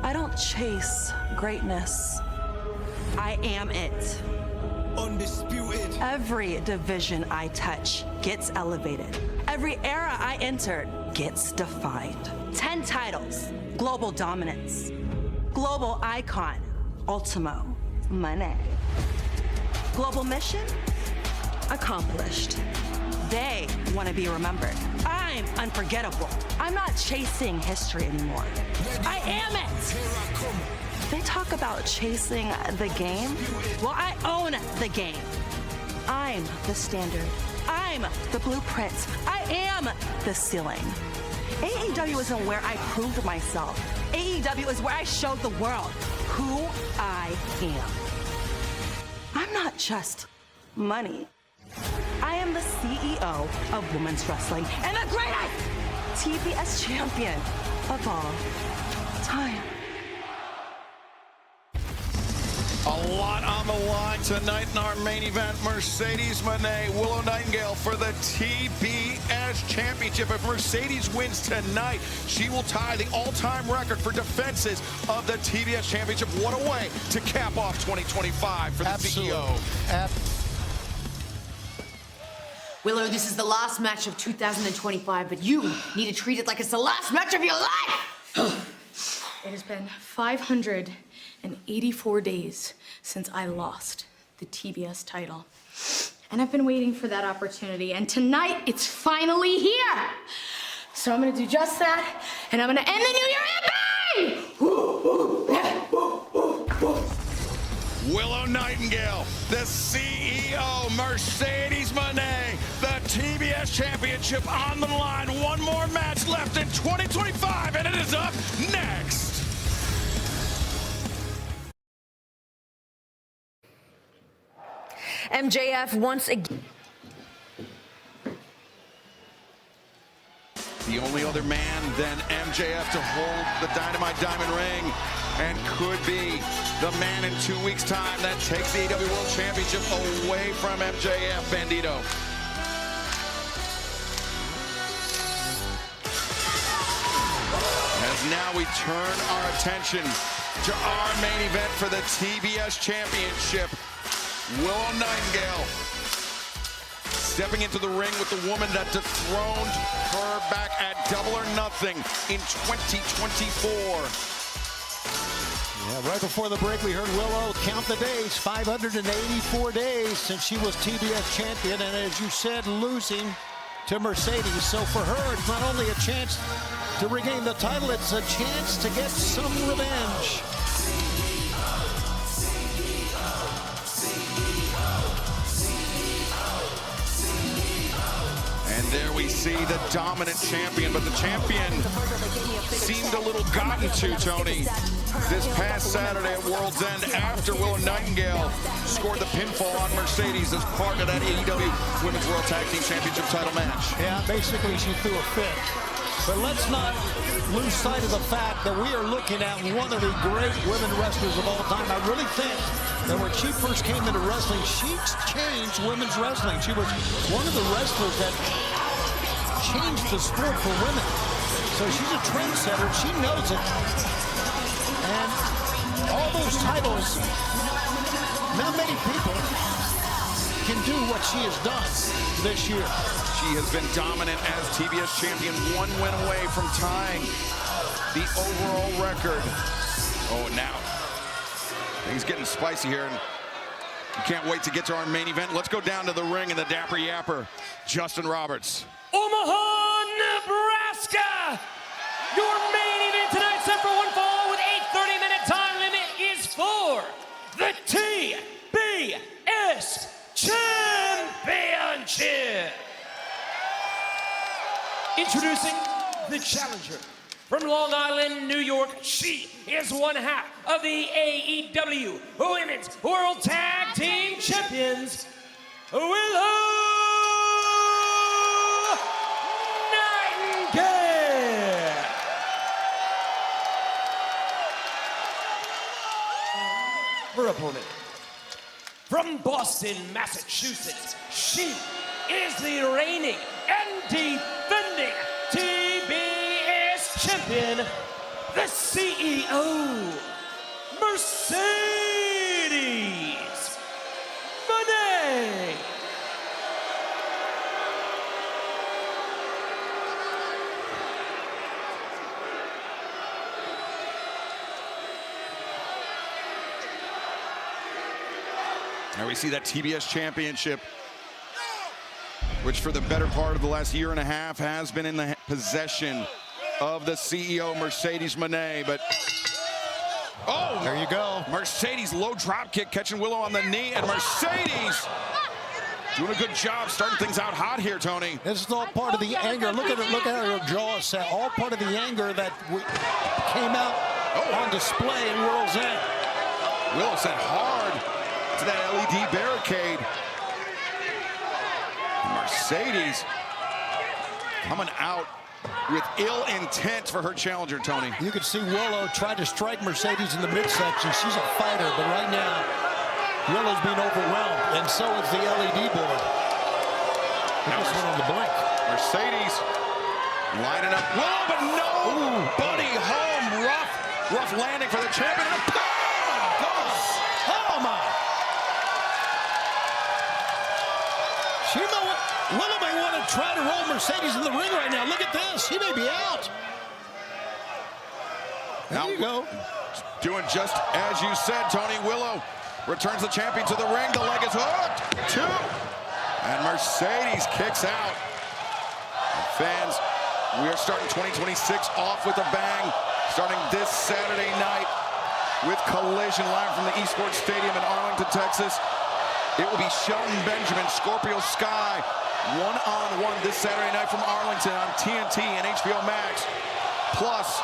I don't chase greatness. I am it. Undisputed. Every division I touch gets elevated. Every era I entered gets defined. 10 titles, global dominance. Global icon, Ultimo, Moné. Global mission, accomplished. They want to be remembered. I'm unforgettable. I'm not chasing history anymore. I am it. They talk about chasing the game. Well, I own the game. I'm the standard. I'm the blueprint. I am the ceiling. AEW isn't where I proved myself. AEW is where I showed the world who I am. I'm not just money. I am the CEO of women's wrestling and the greatest TBS champion of all time. A lot on the line tonight in our main event. Mercedes Moné, Willow Nightingale for the TBS Championship. If Mercedes wins tonight, she will tie the all-time record for defenses of the TBS Championship. What a way to cap off 2025 for the CEO. Willow, this is the last match of 2025, but you need to treat it like it's the last match of your life! It has been 584 days since I lost the TBS title. And I've been waiting for that opportunity, and tonight it's finally here! So I'm gonna do just that, and I'm gonna end the new year in a bang! Willow Nightingale, the CEO, Mercedes Moné, the TBS Championship on the line. One more match left in 2025, and it is up next. MJF once again. The only other man than MJF to hold the Dynamite Diamond Ring, and could be the man in 2 weeks' time that takes the AEW World Championship away from MJF. Bandito. As now we turn our attention to our main event for the TBS Championship. Willow Nightingale stepping into the ring with the woman that dethroned her back at Double or Nothing in 2024. Yeah, right before the break, we heard Willow count the days. 584 days since she was TBS champion, and as you said, losing to Mercedes. So for her, it's not only a chance to regain the title, it's a chance to get some revenge. And there we see the dominant champion, but the champion seemed a little gotten to, Tony, this past Saturday at World's End after Willow Nightingale scored the pinfall on Mercedes as part of that AEW Women's World Tag Team Championship title match. Yeah, basically she threw a fit. But let's not lose sight of the fact that we are looking at one of the great women wrestlers of all time. I really think that when she first came into wrestling, she changed women's wrestling. She was one of the wrestlers that changed the sport for women. So she's a trendsetter. She knows it. And all those titles, not many people can do what she has done this year. She has been dominant as TBS champion, one win away from tying the overall record. Oh, now things getting spicy here, and you can't wait to get to our main event. Let's go down to the ring and the Dapper Yapper, Justin Roberts. Omaha, Nebraska! Your main event tonight, set for one fall with a 30-minute time limit, is for the TBS Championship. Introducing the challenger from Long Island, New York. She is one half of the AEW Women's World Tag Team Champions, Willow Nightingale. Her opponent from Boston, Massachusetts. She is the reigning and defending TBS champion, the CEO, Mercedes Moné. Now we see that TBS championship, which for the better part of the last year and a half has been in the possession of the CEO, Mercedes Moné. But, oh, There you go. Mercedes low drop kick, catching Willow on the knee, and Mercedes doing a good job starting things out hot here, Tony. This is all part of the anger. Look at her jaw set. All part of the anger that came out on display in World's End. Willow sent hard to that LED barricade. Mercedes coming out with ill intent for her challenger, Tony. You could see Willow try to strike Mercedes in the midsection. She's a fighter, but right now, Willow's being overwhelmed, and so is the LED board. That was one on the blink. Mercedes lining up. Willow, but no! Buddy home. Rough landing for the champion. And a pound goes. Oh, my! Willow may want to try to roll Mercedes in the ring right now. Look at this. She may be out. There you go. Doing just as you said, Tony. Willow returns the champion to the ring. The leg is hooked. 2. And Mercedes kicks out. And fans, we are starting 2026 off with a bang. Starting this Saturday night with Collision live from the Esports Stadium in Arlington, Texas. It will be Shelton Benjamin, Scorpio Sky, one-on-one this Saturday night from Arlington on TNT and HBO Max. Plus,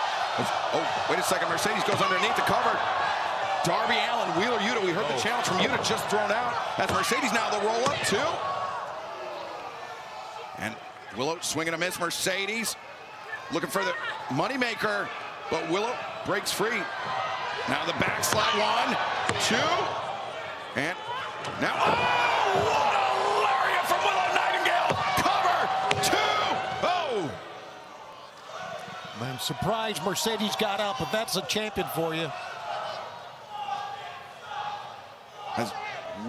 oh, wait a second, Mercedes goes underneath the cover. Darby Allin, Wheeler Yuta, we heard the challenge from Yuta just thrown out. As Mercedes now, the roll-up too. And Willow swinging a miss, Mercedes looking for the moneymaker, but Willow breaks free. Now the backslide, 1, 2, and now, oh, what a lariat from Willow Nightingale! Cover, 2, oh! I'm surprised Mercedes got out, but that's a champion for you. As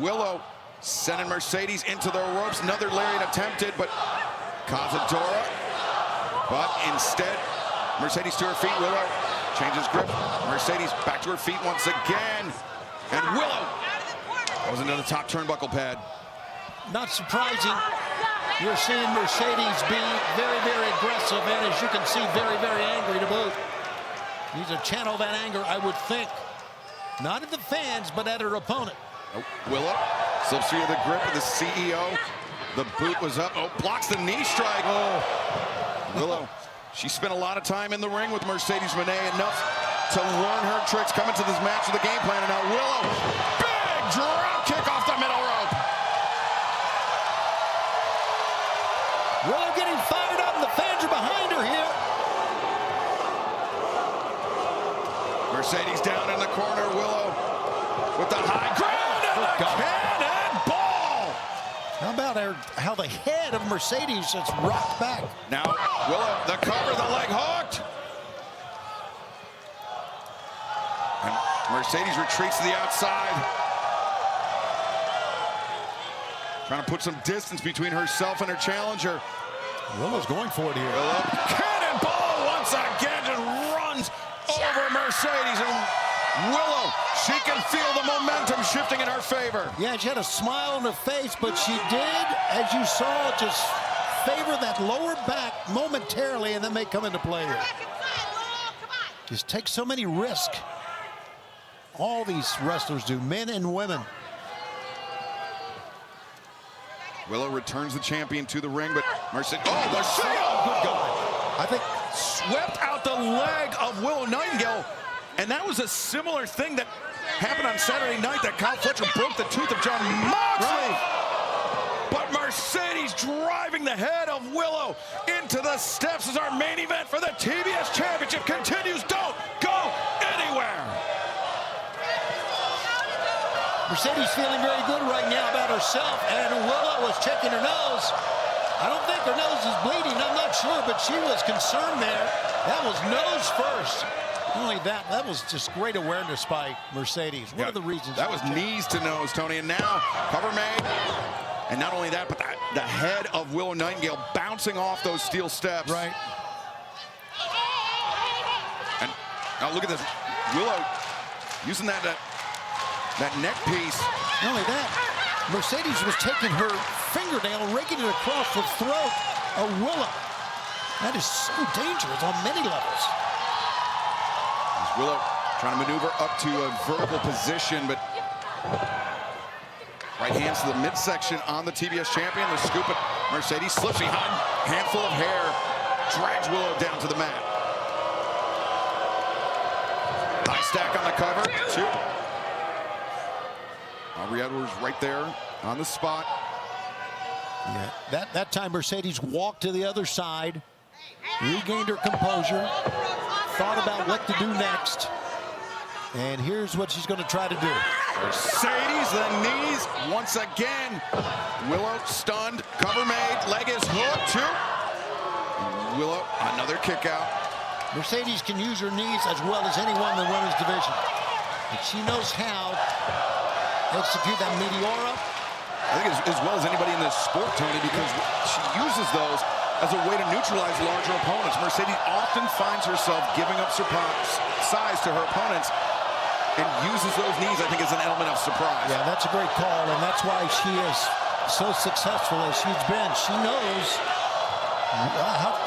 Willow sending Mercedes into the ropes, another lariat attempted, but Cazadora. But instead, Mercedes to her feet. Willow changes grip. Mercedes back to her feet once again, and Willow goes into the top turnbuckle pad. Not surprising. You're seeing Mercedes be very, very aggressive, and as you can see, very, very angry to boot. Needs to channel that anger, I would think. Not at the fans, but at her opponent. Oh, Willow slips through the grip of the CEO. The boot was up. Oh, blocks the knee strike. Oh, Willow, she spent a lot of time in the ring with Mercedes Moné, enough to learn her tricks coming to this match with the game plan. And now Willow, big drop kick off the middle rope. Willow getting fired up, and the fans are behind her here. Mercedes down in the corner. Willow with the high ground and the cannonball. How about how the head of Mercedes is rocked back? Now Willow, the cover, the leg hooked. And Mercedes retreats to the outside. Trying to put some distance between herself and her challenger. Willow's going for it here. Willow, cannonball once again, just runs over Mercedes. And Willow, she can feel the momentum shifting in her favor. Yeah, she had a smile on her face, but she did, as you saw, just favor that lower back momentarily, and that may come into play here. Just take so many risks. All these wrestlers do, men and women. Willow returns the champion to the ring, but Mercedes, oh, good God. I think Swept out the leg of Willow Nightingale, and that was a similar thing that happened on Saturday night, that Kyle Fletcher broke the tooth of John Moxley. But Mercedes driving the head of Willow into the steps as our main event for the TBS Championship continues. Don't go anywhere. Mercedes feeling very good right now about herself, and Willow was checking her nose. I don't think her nose is bleeding, I'm not sure, but she was concerned there. That was nose first. Not only that, that was just great awareness by Mercedes. One of the reasons. That was knees to nose, Tony. And now, cover made. And not only that, but the head of Willow Nightingale bouncing off those steel steps. Right. And now look at this. Willow using that neck piece. Not only that, Mercedes was taking her fingernail and raking it across the throat of Willow. That is so dangerous on many levels. Willow trying to maneuver up to a vertical position, but right hands to the midsection on the TBS champion. The scoop at Mercedes slips behind, handful of hair, drags Willow down to the mat. High stack on the cover, 2. Aubrey Edwards right there on the spot. Yeah, that time Mercedes walked to the other side, regained her composure, thought about what to do next, and here's what she's going to try to do. Mercedes, the knees once again. Willow stunned, cover made, leg is hooked, 2. Willow, another kick out. Mercedes can use her knees as well as anyone in the women's division. And she knows how to execute that Meteora. I think as well as anybody in this sport, Tony, because she uses those as a way to neutralize larger opponents. Mercedes often finds herself giving up size to her opponents and uses those knees, I think, as an element of surprise. Yeah, that's a great call, and that's why she is so successful as she's been. She knows.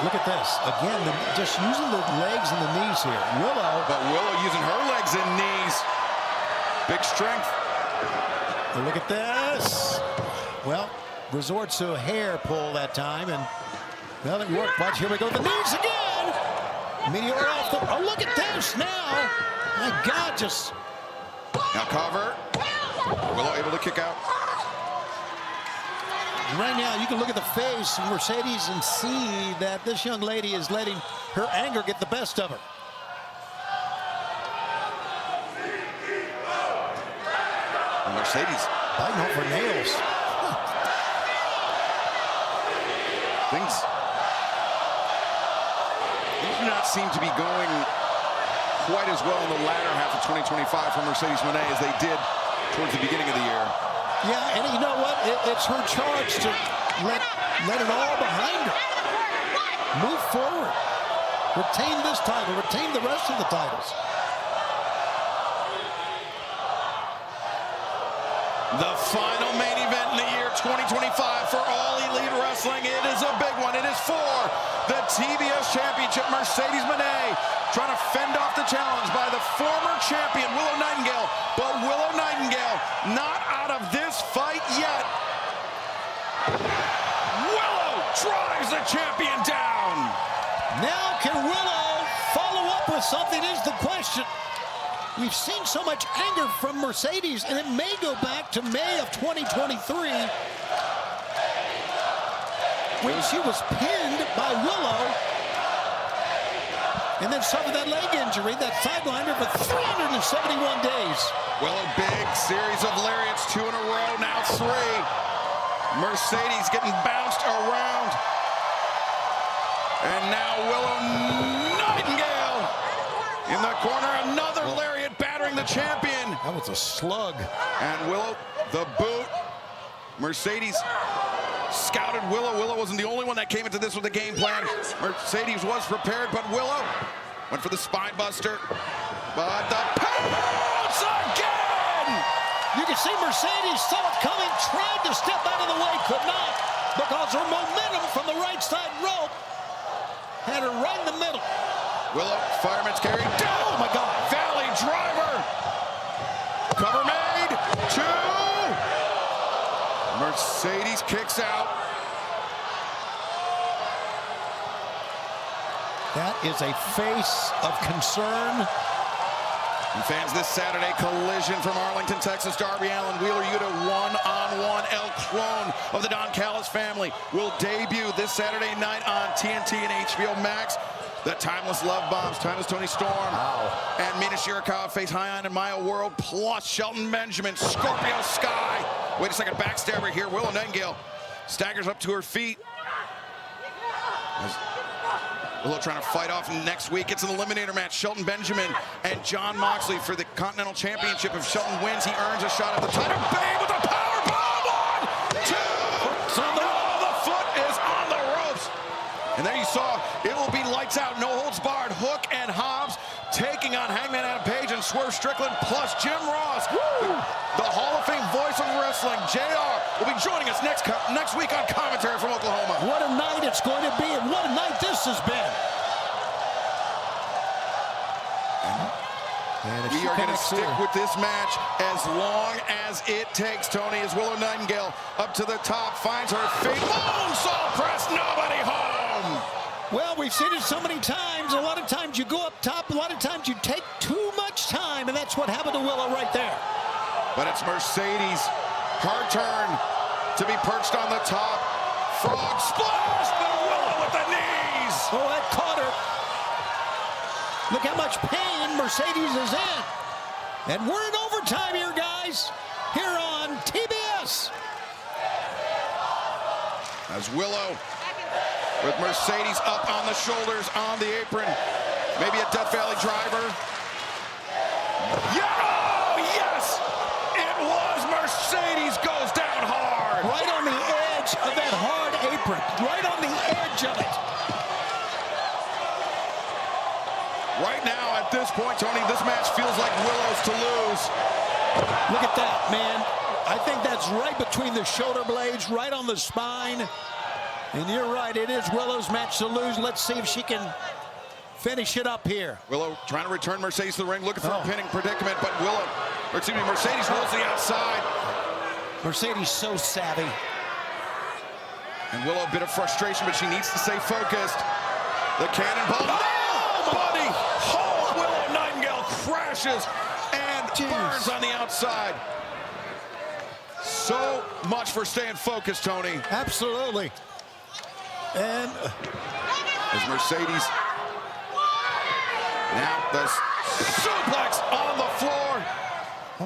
Look at this. Again, just using the legs and the knees here. Willow. But Willow using her legs and knees. Big strength. Look at this. Well, resorts to a hair pull that time, and well, it worked. Watch, here we go. The knees again. Meteor off the. Oh, look at this now. My God, just. Now cover. Willow able to kick out. Right now, you can look at the face of Mercedes and see that this young lady is letting her anger get the best of her. Mercedes biting off her nails. Things do not seem to be going quite as well in the latter half of 2025 for Mercedes Moné as they did towards the beginning of the year. Yeah, and you know what? It's her charge to let it all behind her. Move forward. Retain this title. Retain the rest of the titles. The final main event in the year 2025 for All Elite Wrestling. It is a big one. It is for the TBS Championship. Mercedes Moné trying to fend off the challenge by the former champion, Willow Nightingale. But Willow Nightingale not out of this fight yet. Willow drives the champion down. Now can Willow follow up with something is the question. We've seen so much anger from Mercedes, and it may go back to May of 2023 when she was pinned by Willow and then suffered that leg injury that sidelined her for 371 days. Willow, big series of lariats, 2 in a row, now 3. Mercedes getting bounced around. And now Willow Nightingale in the corner, another lariat battering the champion. That was a slug. And Willow, the boot. Mercedes scouted Willow. Willow wasn't the only one that came into this with a game plan. Mercedes was prepared, but Willow went for the spine buster. But the pounce again! You can see Mercedes saw it coming, tried to step out of the way, could not, because her momentum from the right side rope had her right in the middle. Willow, fireman's carry, down! Oh my God! Valley driver! Cover made, 2! Mercedes kicks out. That is a face of concern. And fans, this Saturday, collision from Arlington, Texas. Darby Allin, Wheeler Yuta, one-on-one. El Clone of the Don Callis family will debut this Saturday night on TNT and HBO Max. The Timeless Love Bombs, Timeless Tony Storm, and Mina Shirakawa face High-On and Maya World, plus Shelton Benjamin, Scorpio Sky. Wait a second, backstabber here. Willow Nightingale staggers up to her feet. Willow trying to fight off next week. It's an eliminator match. Shelton Benjamin and John Moxley for the Continental Championship. If Shelton wins, he earns a shot at the title. Bang with a power bomb! 1, 2! No, the foot is on the ropes. And there you saw, it will be lights out, no holds barred. Hook and Hobbs taking on Hangman Adam Page and Swerve Strickland plus Jim Ross. Woo! The Hall of Fame voice of wrestling, JR, will be joining us next week on commentary from Oklahoma. What a night it's going to be, and what a night this has been. We are going to stick with this match as long as it takes, Tony, as Willow Nightingale up to the top, finds her feet. Moonsault press, nobody home. Well, we've seen it so many times. A lot of times you go up top, a lot of times you take too much time, and that's what happened to Willow right there. But it's Mercedes, her turn to be perched on the top. Frog splash, but Willow with the knees. Oh, that caught her. Look how much pain Mercedes is in. And we're in overtime here, guys, here on TBS. As Willow with Mercedes up on the shoulders, on the apron. Maybe a Death Valley driver. Yeah, oh, yes! It was Mercedes goes down hard. Right on the edge of that hard apron. Right on the edge of it. Right now, at this point, Tony, this match feels like Willow's to lose. Look at that, man. I think that's right between the shoulder blades, right on the spine. And you're right, it is Willow's match to lose. Let's see if she can finish it up here. Willow trying to return Mercedes to the ring, looking for a pinning predicament, but Mercedes rolls to the outside. Mercedes so savvy. And Willow, a bit of frustration, but she needs to stay focused. The cannonball. Oh, buddy! Oh, Willow Nightingale crashes and burns on the outside. So much for staying focused, Tony. Absolutely. And as Mercedes now the suplex on the floor,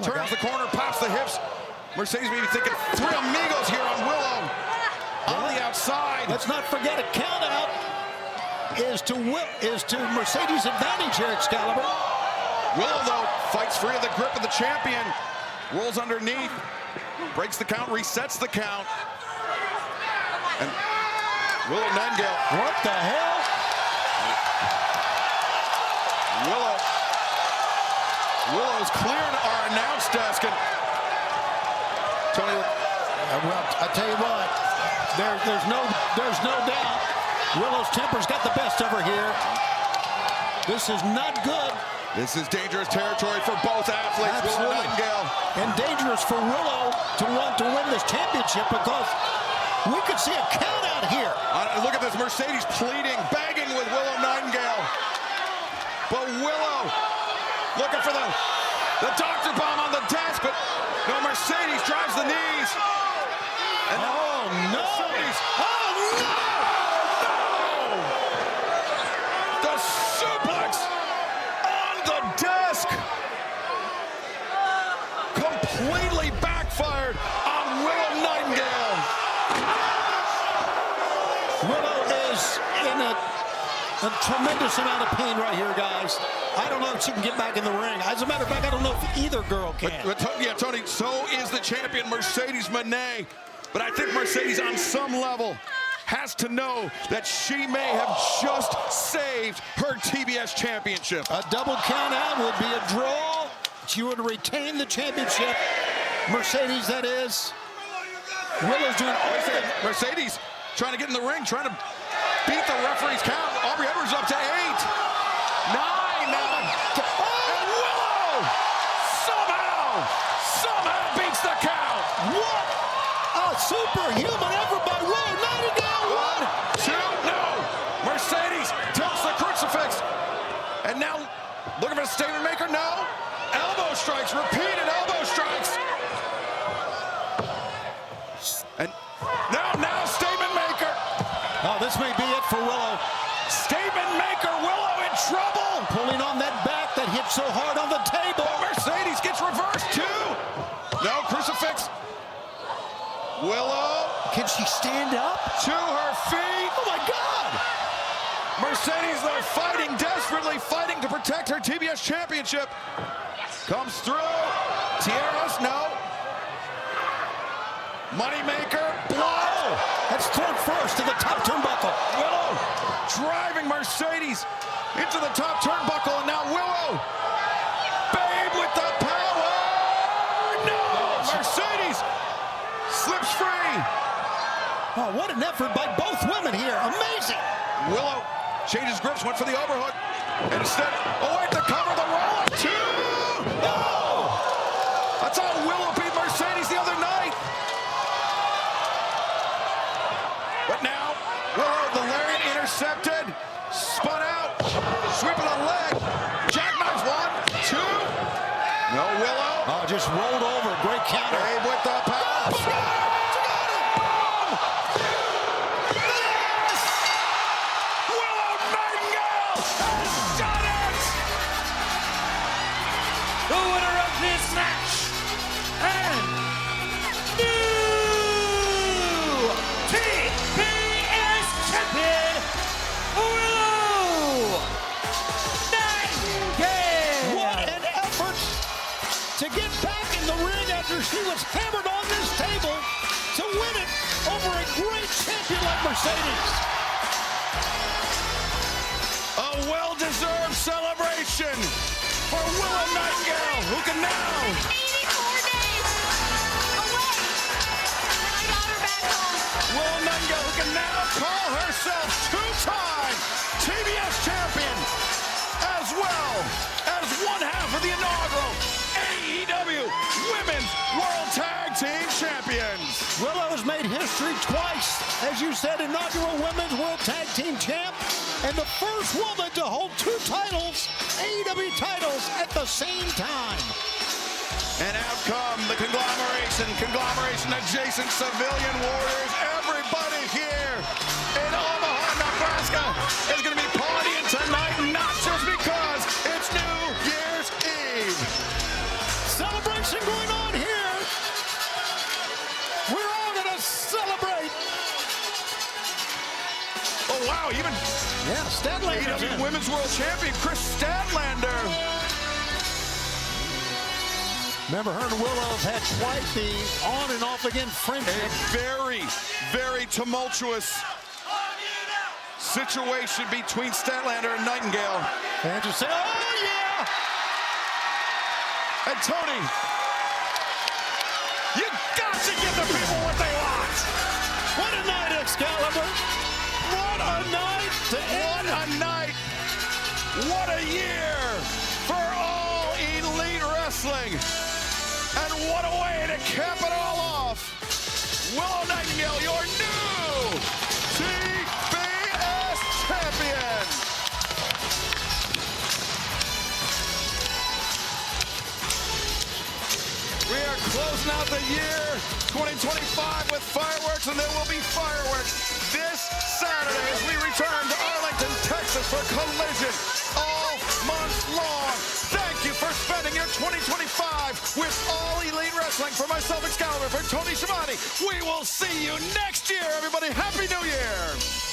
turns the corner, pops the hips. Mercedes may be thinking 3 amigos here on Willow on the outside. Let's not forget a count out is to Mercedes' advantage here, Excalibur. Willow, though, fights free of the grip of the champion, rolls underneath, breaks the count, resets the count. And Willow Nightingale. What the hell? Willow's clearing our announce desk. And Tony, well, I tell you what, there's no doubt. Willow's temper's got the best of her here. This is not good. This is dangerous territory for both athletes. Absolutely. Willow Nightingale. And dangerous for Willow to want to win this championship because we could see a count out here. Look at this, Mercedes pleading, begging with Willow Nightingale. But Willow looking for the doctor bomb on the desk, but no, Mercedes drives the knees. And oh, no. Mercedes, oh, no! The suplex on the desk completely backfired on Willow Nightingale. Willow is in a tremendous amount of pain right here, guys. I don't know if she can get back in the ring. As a matter of fact, I don't know if either girl can. Yeah, Tony, so is the champion, Mercedes Moné. But I think Mercedes, on some level, has to know that she may have just saved her TBS championship. A double count out would be a draw. She would retain the championship. Mercedes, that is. Willow's doing everything. Mercedes trying to get in the ring, trying to beat the referee's count. Aubrey Edwards up to 8. 9 now. And Willow somehow beats the count. What a superhuman effort by Willow Nightingale. 1, 2, no. Mercedes tilts the crucifix. And now looking for a statement maker. No. Elbow strikes, repeated elbow strikes. And now statement maker. Oh, this may be it for Willow. Statement maker, Willow in trouble. Pulling on that back that hit so hard on the table. Mercedes gets reversed too. No, crucifix. Willow. Can she stand up? To her feet. Oh my God. Mercedes, though, fighting desperately, fighting to protect her TBS championship. Comes through. Tiaras, no. Moneymaker, blow. That's thrown first to the top turnbuckle. Willow driving Mercedes into the top turnbuckle, and now Willow. Babe with the power. No! Mercedes slips free. Oh, what an effort by both women here. Amazing. Willow changes grips, went for the overhook. Instead, wait, the cover, the roll up, two! No! That's how Willow beat Mercedes the other night. But now, Willow, the lariat intercepted, spun out, sweep of the leg. Jackknife, one, two. No, Willow. Oh, just rolled over. Great counter. Babe with the power. She got it! She got it! Boom! Yes! Willow Nightingale has done it! The winner of this match and new TBS champion, Willow Nightingale. What an effort to get back in the ring after she was hammered on this table to win it over a great champion like Mercedes. A well-deserved celebration for Willow Nightingale, who can now 84 days away. I got her back home. Willow Nightingale, who can now call herself two-time TBS champion, as well as one half of the inaugural AEW Women's World Tag Team Champions. Willow's made history twice, as you said, inaugural Women's World Tag Team Champ, and the first woman to hold two titles, AEW titles, at the same time. And out come the conglomeration adjacent civilian warriors. Everybody here in Omaha, Nebraska is going to be partying tonight, not just because it's New Year's Eve. Celebration going on here. We're all going to celebrate. Oh, wow, even Yeah, Statlander. AEW Women's World Champion Chris Statlander. Remember, her and Willow have had quite the on and off again friendship. A very, very tumultuous situation between Statlander and Nightingale. And just say, oh yeah! And Tony, you got to give the people what they want. What a night, Excalibur! What a night to What end! a night. What a year for all elite wrestling. And what a way to cap it all off. Willow Nightingale, your new TBS champion. We are closing out the year 2025 with fireworks, and there will be fireworks this Saturday as we return to Arlington, Texas for Collision all month long. Thank you for spending your 2025 with All Elite Wrestling. For myself, Excalibur, for Tony Schiavone, we will see you next year, everybody. Happy New Year!